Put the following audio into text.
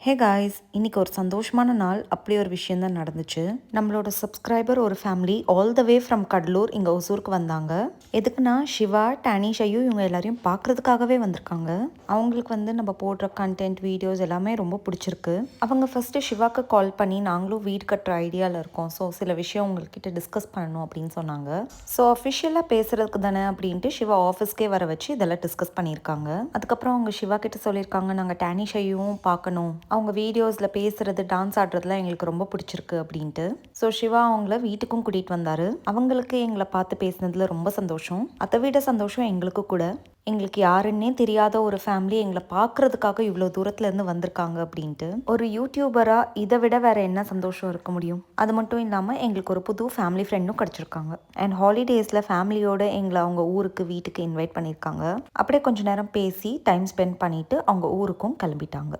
Hey guys, இன்னைக்கு ஒரு சந்தோஷமான நாள். அப்படி ஒரு விஷயம் தான் நடந்துச்சு. நம்மளோட சப்ஸ்கிரைபர் ஒரு family all the way from Cuddalore இங்கே ஒசூருக்கு வந்தாங்க. எதுக்குன்னா சிவா, டானிஷ் ஐயோ இவங்க எல்லாரையும் பார்க்கறதுக்காகவே வந்திருக்காங்க. அவங்களுக்கு நம்ம போடுற கண்டென்ட் வீடியோஸ் எல்லாமே ரொம்ப பிடிச்சிருக்கு. அவங்க ஃபஸ்ட்டு சிவாக்கு கால் பண்ணி நாங்களும் வீடு கட்டுற ஐடியாவில் இருக்கோம், ஸோ சில விஷயம் உங்கள்கிட்ட டிஸ்கஸ் பண்ணணும் அப்படின்னு சொன்னாங்க. ஸோ அஃபிஷியலாக பேசுறதுக்கு தானே அப்படின்ட்டு சிவா ஆஃபீஸ்க்கே வர வச்சு இதெல்லாம் டிஸ்கஸ் பண்ணியிருக்காங்க. அதுக்கப்புறம் அவங்க சிவா கிட்ட சொல்லியிருக்காங்க, நாங்கள் டானிஷ் ஐயும் பார்க்கணும், அவங்க வீடியோஸில் பேசுகிறது, டான்ஸ் ஆடுறதுலாம் எங்களுக்கு ரொம்ப பிடிச்சிருக்கு அப்படின்ட்டு. ஸோ சிவா அவங்கள வீட்டுக்கும் கூட்டிகிட்டு வந்தார். அவங்களுக்கு எங்களை பார்த்து பேசினதில் ரொம்ப சந்தோஷம். அதை விட சந்தோஷம் எங்களுக்கு கூட. எங்களுக்கு யாருன்னே தெரியாத ஒரு ஃபேமிலி எங்களை பார்க்கறதுக்காக இவ்வளோ தூரத்துலேருந்து வந்திருக்காங்க அப்படின்ட்டு. ஒரு யூடியூபராக இதை விட வேற என்ன சந்தோஷம் இருக்க முடியும்? அது மட்டும் இல்லாமல் எங்களுக்கு ஒரு புது ஃபேமிலி ஃப்ரெண்டும் கிடச்சிருக்காங்க. அண்ட் ஹாலிடேஸில் ஃபேமிலியோடு எங்களை அவங்க ஊருக்கு வீட்டுக்கு இன்வைட் பண்ணியிருக்காங்க. அப்படியே கொஞ்ச நேரம் பேசி டைம் ஸ்பெண்ட் பண்ணிவிட்டு அவங்க ஊருக்கும் கிளம்பிட்டாங்க.